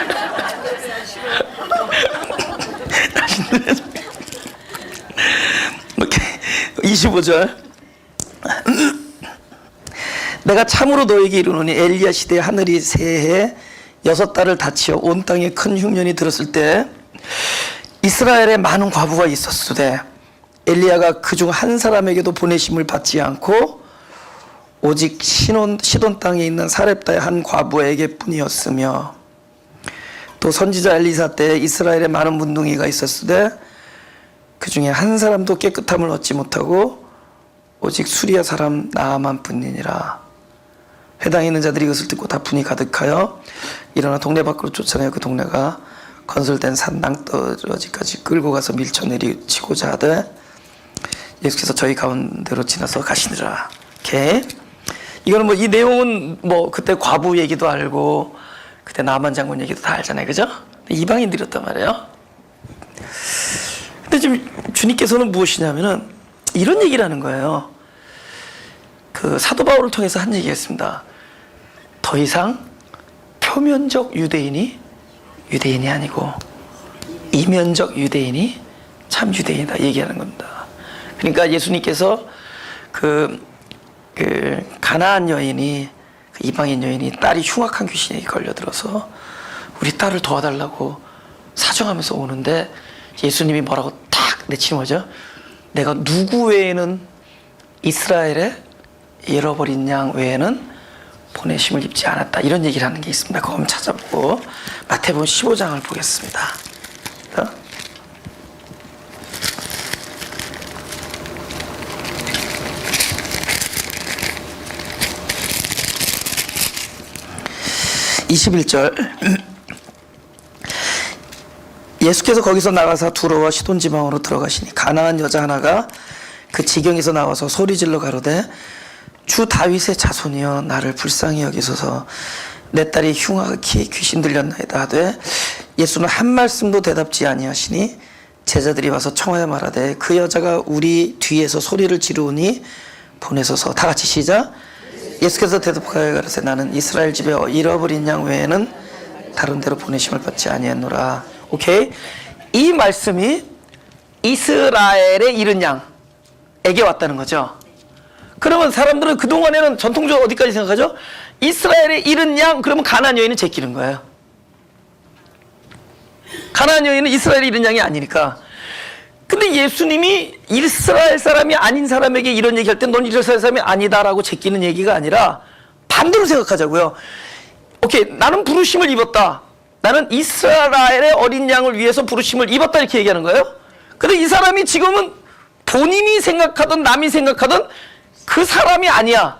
25절. 내가 참으로 너에게 이르노니 엘리야 시대에 하늘이 새해 6달을 닫히어 온 땅에 큰 흉년이 들었을 때 이스라엘에 많은 과부가 있었으되 엘리야가 그중 한 사람에게도 보내심을 받지 않고 오직 시돈 땅에 있는 사렙다의 한 과부에게 뿐이었으며 또 선지자 엘리사 때 이스라엘에 많은 문둥이가 있었으되 그 중에 한 사람도 깨끗함을 얻지 못하고 오직 수리아 사람 나아만 뿐이니라. 회당에 있는 자들이 이것을 듣고 다 분이 가득하여 일어나 동네 밖으로 쫓아내어 그 동네가 건설된 산 낭떠러지까지 끌고 가서 밀쳐내리치고자 하되 예수께서 저희 가운데로 지나서 가시니라. 오케이. 이거는 뭐 이 내용은 뭐 그때 과부 얘기도 알고 그때 나만 장군 얘기도 다 알잖아요, 그죠? 이방인들이었단 말이에요. 근데 지금 주님께서는 무엇이냐면은 이런 얘기를 하는 거예요. 그 사도 바울을 통해서 한 얘기였습니다. 더 이상 표면적 유대인이 유대인이 아니고 이면적 유대인이 참 유대인이다 얘기하는 겁니다. 그러니까 예수님께서 그 가나안 여인이 그 이방인 여인이 딸이 흉악한 귀신에 걸려들어서 우리 딸을 도와달라고 사정하면서 오는데 예수님이 뭐라고 탁 내치는 거죠. 내가 누구 외에는 이스라엘에 잃어버린 양 외에는 보내심을 입지 않았다. 이런 얘기를 하는 게 있습니다. 그거 한번 찾아보고 마태복음 15장을 보겠습니다. 21절 예수께서 거기서 나가사 두로와 시돈 지방으로 들어가시니 가나안 여자 하나가 그 지경에서 나와서 소리질러 가로되 주 다윗의 자손이여 나를 불쌍히 여기소서 내 딸이 흉악히 귀신 들렸나이다 하되 예수는 한 말씀도 대답지 아니하시니 제자들이 와서 청하여 말하되 그 여자가 우리 뒤에서 소리를 지르오니 보내소서. 다 같이 시작. 예수께서 대답하여 가라사대 나는 이스라엘 집에 잃어버린 양 외에는 다른 데로 보내심을 받지 아니했노라. 오케이. 이 말씀이 이스라엘의 잃은 양에게 왔다는 거죠. 그러면 사람들은 그동안에는 전통적으로 어디까지 생각하죠? 이스라엘의 잃은 양 그러면 가나안 여인은 제끼는 거예요. 가나안 여인은 이스라엘의 잃은 양이 아니니까. 근데 예수님이 이스라엘 사람이 아닌 사람에게 이런 얘기할 때 넌 이스라엘 사람이 아니다라고 제끼는 얘기가 아니라 반대로 생각하자고요. 오케이, 나는 부르심을 입었다. 나는 이스라엘의 어린 양을 위해서 부르심을 입었다 이렇게 얘기하는 거예요. 근데 이 사람이 지금은 본인이 생각하던 남이 생각하던 그 사람이 아니야.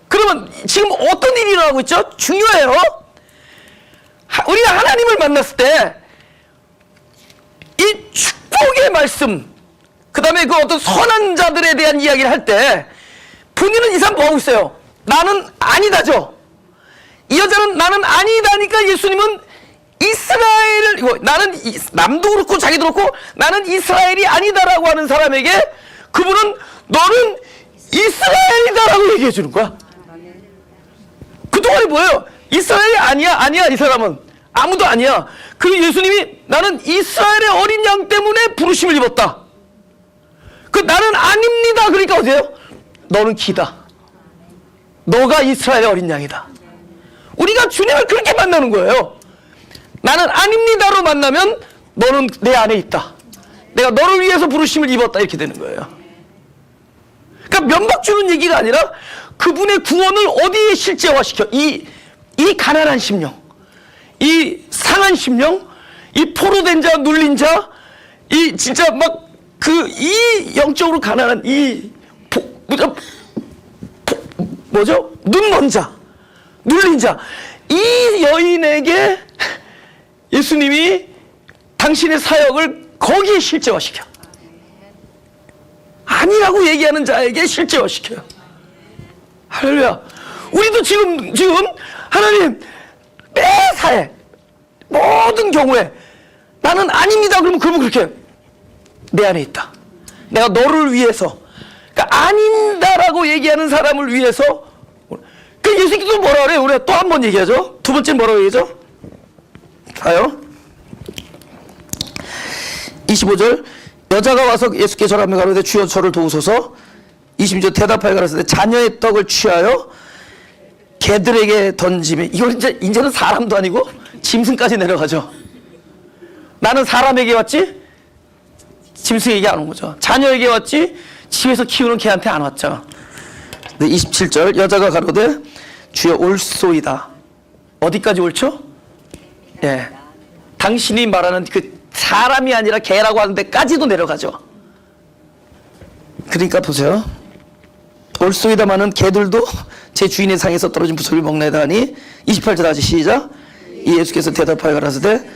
그러면 지금 어떤 일이 일어나고 있죠? 중요해요. 우리가 하나님을 만났을 때 이 축복의 말씀, 그 다음에 그 어떤 선한 자들에 대한 이야기를 할 때 본인은 이 사람 뭐하고 있어요? 나는 아니다죠. 이 여자는 나는 아니다니까 예수님은 이스라엘을, 나는 남도 그렇고 자기도 그렇고 나는 이스라엘이 아니다라고 하는 사람에게 그분은 너는 이스라엘이다라고 얘기해 주는 거야. 그동안에 뭐예요? 이스라엘이 아니야 이 사람은 아무도 아니야. 그리고 예수님이 나는 이스라엘의 어린 양 때문에 부르심을 입었다. 그 나는 아닙니다. 그러니까 어디예요? 너는 기다. 너가 이스라엘의 어린 양이다. 우리가 주님을 그렇게 만나는 거예요. 나는 아닙니다로 만나면 너는 내 안에 있다. 내가 너를 위해서 부르심을 입었다. 이렇게 되는 거예요. 그러니까 면박 주는 얘기가 아니라 그분의 구원을 어디에 실제화시켜? 이 가난한 심령, 이 상한 심령, 이 포로된 자, 눌린 자, 이 진짜 막 이 영적으로 가난한 뭐죠? 눈먼 자, 눌린 자, 이 여인에게 예수님이 당신의 사역을 거기에 실제화시켜. 아니라고 얘기하는 자에게 실제화시켜요. 할렐루야. 우리도 지금 하나님 매사에 모든 경우에 나는 아닙니다. 그러면 그렇게 내 안에 있다. 내가 너를 위해서, 그러니까 아닌다라고 얘기하는 사람을 위해서. 그 예수님께서 뭐라 그래요? 우리가 또 한 번 얘기하죠. 두 번째 뭐라고 얘기하죠? 봐요. 25절 여자가 와서 예수께 절하며 가로되 주여 저를 도우소서. 26절 대답하여 가로되 자녀의 떡을 취하여 개들에게 던지며. 이건 이제는 사람도 아니고 짐승까지 내려가죠. 나는 사람에게 왔지 짐승에게 안 온 거죠. 자녀에게 왔지 집에서 키우는 개한테 안 왔죠. 네, 27절 여자가 가로되 주여 옳소이다. 어디까지 옳죠? 예, 당신이 말하는 그 사람이 아니라 개라고 하는 데까지도 내려가죠. 그러니까 보세요. 옳소이다마는 개들도 제 주인의 상에서 떨어진 부스를 먹나이다 하니 28절 다시 시작. 이 예수께서 대답하여 가라사대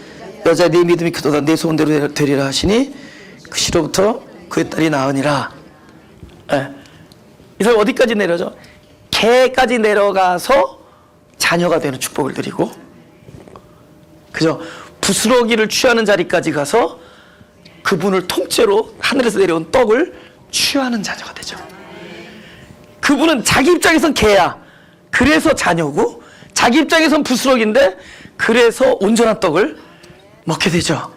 여자야 네 믿음이 크도다 내 소원대로 되리라 하시니 그 시로부터 그의 딸이 나으니라. 예. 이 사람 어디까지 내려죠? 개까지 내려가서 자녀가 되는 축복을 드리고, 그죠? 부스러기를 취하는 자리까지 가서 그분을 통째로 하늘에서 내려온 떡을 취하는 자녀가 되죠. 그분은 자기 입장에선 개야. 그래서 자녀고, 자기 입장에선 부스러기인데 그래서 온전한 떡을 먹게 되죠.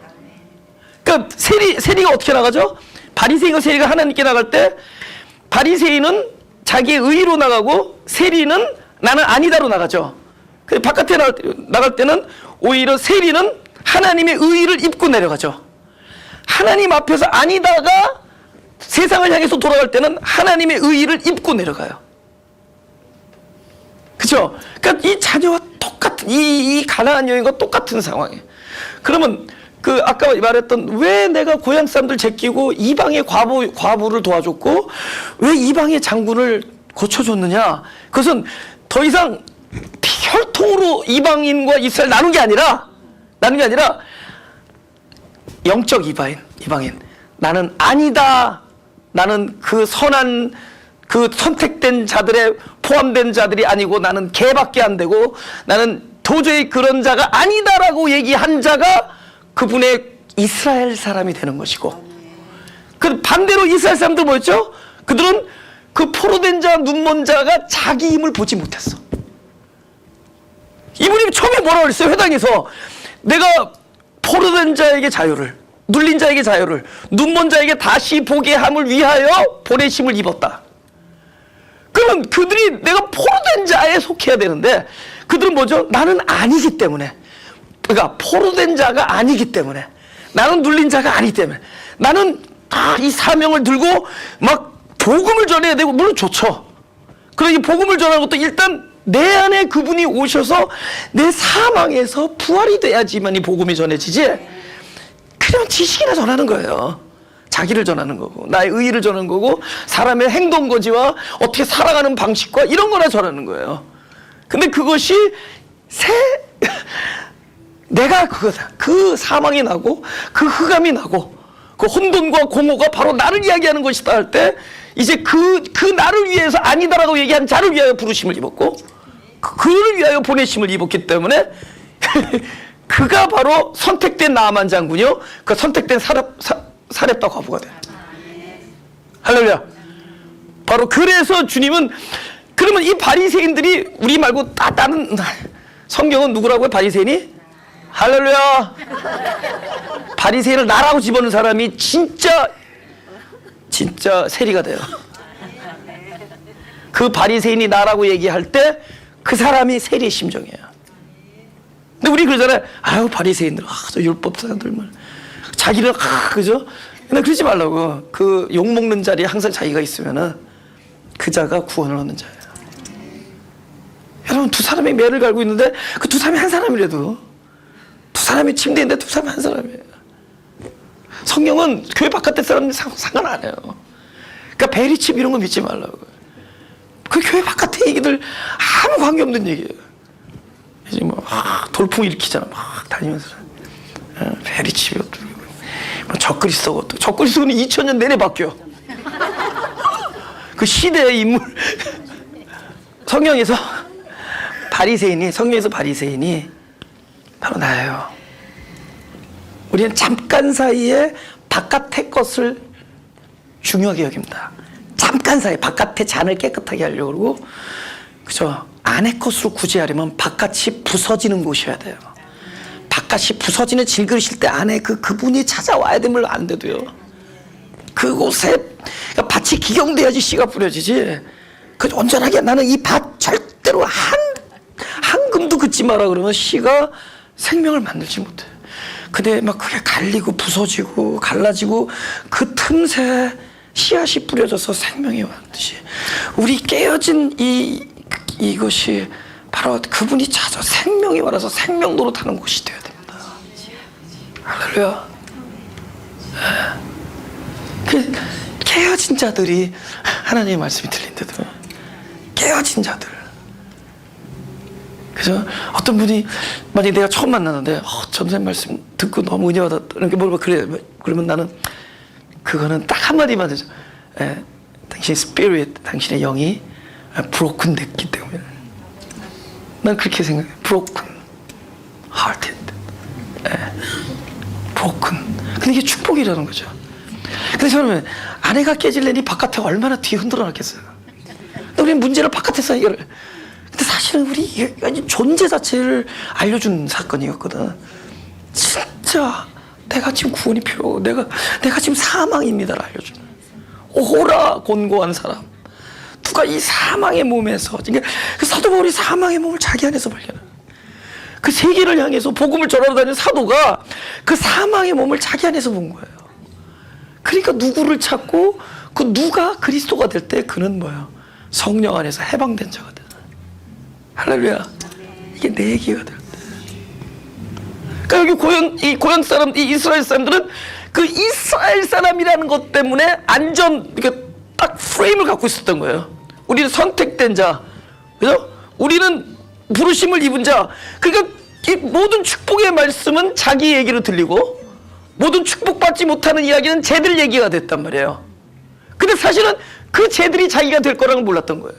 그러니까 세리가 어떻게 나가죠? 바리새인과 세리가 하나님께 나갈 때 바리새인은 자기의 의로 나가고 세리는 나는 아니다로 나가죠. 바깥에 나갈 때는 오히려 세리는 하나님의 의를 입고 내려가죠. 하나님 앞에서 아니다가 세상을 향해서 돌아갈 때는 하나님의 의를 입고 내려가요. 그렇죠? 그러니까 이 자녀와 똑같은 이 가나안 여인과 똑같은 상황이에요. 그러면 그 아까 말했던 왜 내가 고향 사람들 제끼고 이방의 과부를 도와줬고 왜 이방의 장군을 고쳐줬느냐? 그것은 더 이상 혈통으로 이방인과 이스라엘 나눈 게 아니라 영적 이방인. 나는 아니다. 나는 그 선한 그 선택된 자들에 포함된 자들이 아니고 나는 개밖에 안 되고 나는 도저히 그런 자가 아니다라고 얘기한 자가 그분의 이스라엘 사람이 되는 것이고, 그 반대로 이스라엘 사람들 뭐였죠? 그들은 그 포로된 자, 눈먼 자가 자기 힘을 보지 못했어. 이분이 처음에 뭐라고 그랬어요? 회당에서 내가 포로된 자에게 자유를, 눌린 자에게 자유를, 눈먼 자에게 다시 보게 함을 위하여 보내심을 입었다. 그러면 그들이 내가 포로된 자에 속해야 되는데 그들은 뭐죠? 나는 아니기 때문에, 그러니까 포로된 자가 아니기 때문에, 나는 눌린 자가 아니기 때문에, 나는 이 사명을 들고 막 복음을 전해야 되고, 물론 좋죠. 그러니 복음을 전하는 것도 일단 내 안에 그분이 오셔서 내 사망에서 부활이 돼야지만 이 복음이 전해지지, 그냥 지식이나 전하는 거예요. 자기를 전하는 거고 나의 의의를 전하는 거고 사람의 행동 거지와 어떻게 살아가는 방식과 이런 거나 전하는 거예요. 근데 그것이 내가 그거다. 그 사망이 나고 그 흑암이 나고 그 혼돈과 공허가 바로 나를 이야기하는 것이다 할 때 이제 그 나를 위해서 아니다라고 얘기한 자를 위하여 부르심을 입었고 그를 위하여 보내심을 입었기 때문에 그가 바로 선택된 나아만 장군이요, 그 선택된 사렙다 과부가 돼. 할렐루야. 바로 그래서 주님은, 그러면 이 바리새인들이 우리 말고 다른 성경은 누구라고요? 바리새인이? 할렐루야. 바리새인을 나라고 집어넣은 사람이 진짜 세리가 돼요. 그 바리새인이 나라고 얘기할 때 그 사람이 세리의 심정이에요. 근데 우리 그러잖아요. 아유 바리새인들, 저 율법 사람들만 자기는 그죠? 근데 그러지 말라고. 그 욕먹는 자리에 항상 자기가 있으면은 그 자가 구원을 얻는 자예요. 여러분 두 사람이 매를 갈고 있는데 그 두 사람이 한 사람이라도, 두 사람이 침대인데 두 사람이 한 사람이에요. 성경은 교회 바깥의 사람들 상관 안 해요. 그러니까 베리칩 이런 거 믿지 말라고. 그 교회 바깥의 얘기들 아무 관계없는 얘기예요. 이제 뭐 돌풍 일으키잖아. 막 다니면서 베리칩이 어떻고 뭐 적그리스도가 어떻고. 적그리스도는 2000년 내내 바뀌어. 그 시대의 인물. 성경에서 바리새인이 바로 나예요. 우리는 잠깐 사이에 바깥의 것을 중요하게 여깁니다. 잠깐 사이 바깥의 잔을 깨끗하게 하려고 그러고, 그죠? 안의 것으로 구제하려면 바깥이 부서지는 곳이어야 돼요. 바깥이 부서지는 질그릇일 때 안에 그분이 찾아와야 되면 안 돼도요. 그곳에 그러니까 밭이 기경돼야지 씨가 뿌려지지. 그 온전하게 나는 이 밭 절대로 한 금도 긋지 마라 그러면 씨가 생명을 만들지 못해. 근데 막 그게 갈리고 부서지고 갈라지고 그 틈새 씨앗이 뿌려져서 생명이 왔듯이 우리 깨어진 이것이 바로 그분이 찾아 생명이 와서 생명도로 타는 곳이 되어야 됩니다. 할렐루야. 그 깨어진 자들이 하나님의 말씀이 들린대도 깨어진 자들. 그래서 어떤 분이 만약에 내가 처음 만나는데 전도사님 말씀 듣고 너무 은혜 받았다 이렇게 뭘 그래 그러면 나는 그거는 딱 한마디만 되죠. 당신의 spirit, 당신의 영이 broken 됐기 때문에 난 그렇게 생각해. broken hearted. broken. 근데 이게 축복이라는 거죠. 근데 저는 아내가 깨질래니 바깥에 얼마나 뒤에 흔들어 놨겠어요. 근데 우리는 문제를 바깥에서 해결을. 근데 사실은 우리 존재 자체를 알려준 사건이었거든. 진짜 내가 지금 구원이 필요하고 내가 지금 사망입니다를 알려주는 오라 곤고한 사람. 누가 이 사망의 몸에서 그러니까 그 사도 바울이 사망의 몸을 자기 안에서 발견한 그 세계를 향해서 복음을 전하러 다니는 사도가 그 사망의 몸을 자기 안에서 본 거예요. 그러니까 누구를 찾고 그 누가 그리스도가 될 때 그는 뭐예요? 성령 안에서 해방된 자가 돼. 할렐루야. 이게 내 얘기가 될 때. 그러니까 여기 이 고연 사람, 이 이스라엘 사람들은 그 이스라엘 사람이라는 것 때문에 그러니까 딱 프레임을 갖고 있었던 거예요. 우리는 선택된 자, 그죠? 우리는 부르심을 입은 자. 그러니까 이 모든 축복의 말씀은 자기 얘기로 들리고 모든 축복받지 못하는 이야기는 쟤들 얘기가 됐단 말이에요. 근데 사실은 그 쟤들이 자기가 될 거라는 몰랐던 거예요.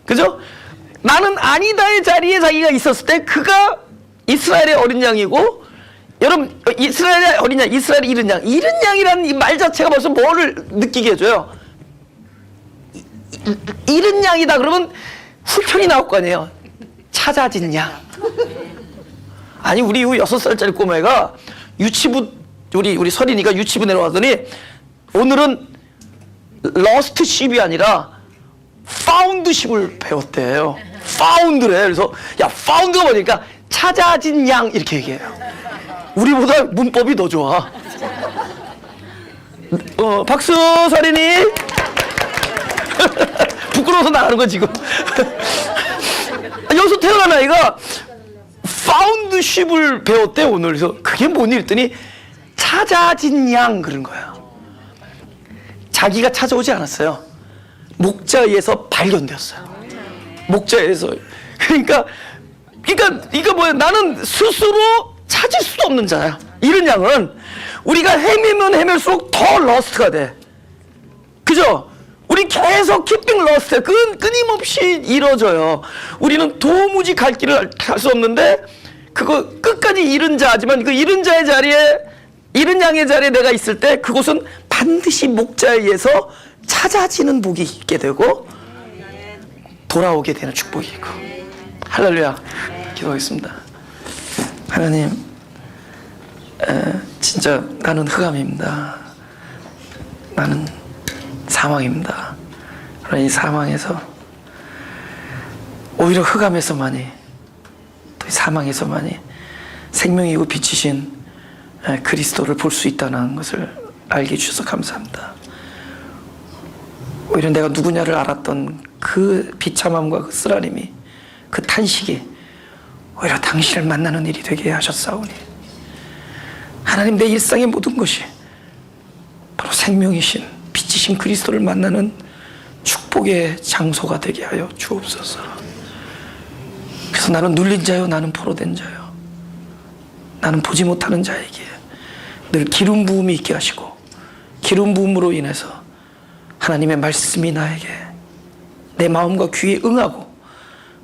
그죠? 나는 아니다의 자리에 자기가 있었을 때 그가 이스라엘의 어린 양이고, 여러분 이스라엘의 어린 양, 이스라엘의 이른 양, 이른 양이라는 이 말 자체가 벌써 뭐를 느끼게 해줘요? 이른 양이다 그러면 후편이 나올 거 아니에요. 찾아진 양. 아니 우리 6살짜리 꼬마애가 유치부 우리 서린이가 유치부 내려가더니 오늘은 러스트 쉽이 아니라 파운드 쉽을 배웠대요. 파운드래. 그래서 야 파운드가 뭐니까 찾아진 양 이렇게 얘기해요. 우리보다 문법이 더 좋아. 박수 서린이. 부끄러워서 나가는 거 지금. 여기서 태어난 아이가 파운드 쉽을 배웠대 오늘. 그래서 그게 뭐니 했더니 찾아진 양 그런 거예요. 자기가 찾아오지 않았어요. 목자에 의해서 발견되었어요. 목자에 의해서. 그러니까 뭐야? 나는 스스로 찾을 수도 없는 자야. 이런 양은 우리가 헤매면 헤맬수록 더 러스트가 돼. 그죠? 우리 계속 keeping lost, 끊임없이 이뤄져요. 우리는 도무지 갈 길을 갈 수 없는데 그거 끝까지 잃은 자지만 그 잃은 자의 자리에, 잃은 양의 자리에 내가 있을 때 그곳은 반드시 목자에 의해서 찾아지는 복이 있게 되고 돌아오게 되는 축복이 있고. 할렐루야. 기도하겠습니다. 하나님, 진짜 나는 흑암입니다. 나는 사망입니다. 그러나 이 사망에서 오히려 흑암에서만이 또 사망에서만이 생명이고 빛이신 그리스도를 볼 수 있다는 것을 알게 해주셔서 감사합니다. 오히려 내가 누구냐를 알았던 그 비참함과 그 쓰라림이, 그 탄식이 오히려 당신을 만나는 일이 되게 하셨사오니 하나님, 내 일상의 모든 것이 바로 생명이신 빛이신 그리스도를 만나는 축복의 장소가 되게 하여 주옵소서. 그래서 나는 눌린 자요, 나는 포로된 자요, 나는 보지 못하는 자에게 늘 기름 부음이 있게 하시고, 기름 부음으로 인해서 하나님의 말씀이 나에게 내 마음과 귀에 응하고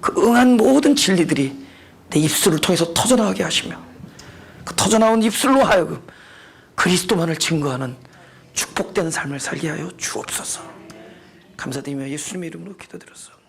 그 응한 모든 진리들이 내 입술을 통해서 터져나오게 하시며 그 터져나온 입술로 하여금 그리스도만을 증거하는 축복된 삶을 살게 하여 주옵소서. 감사드리며 예수님의 이름으로 기도드렸습니다.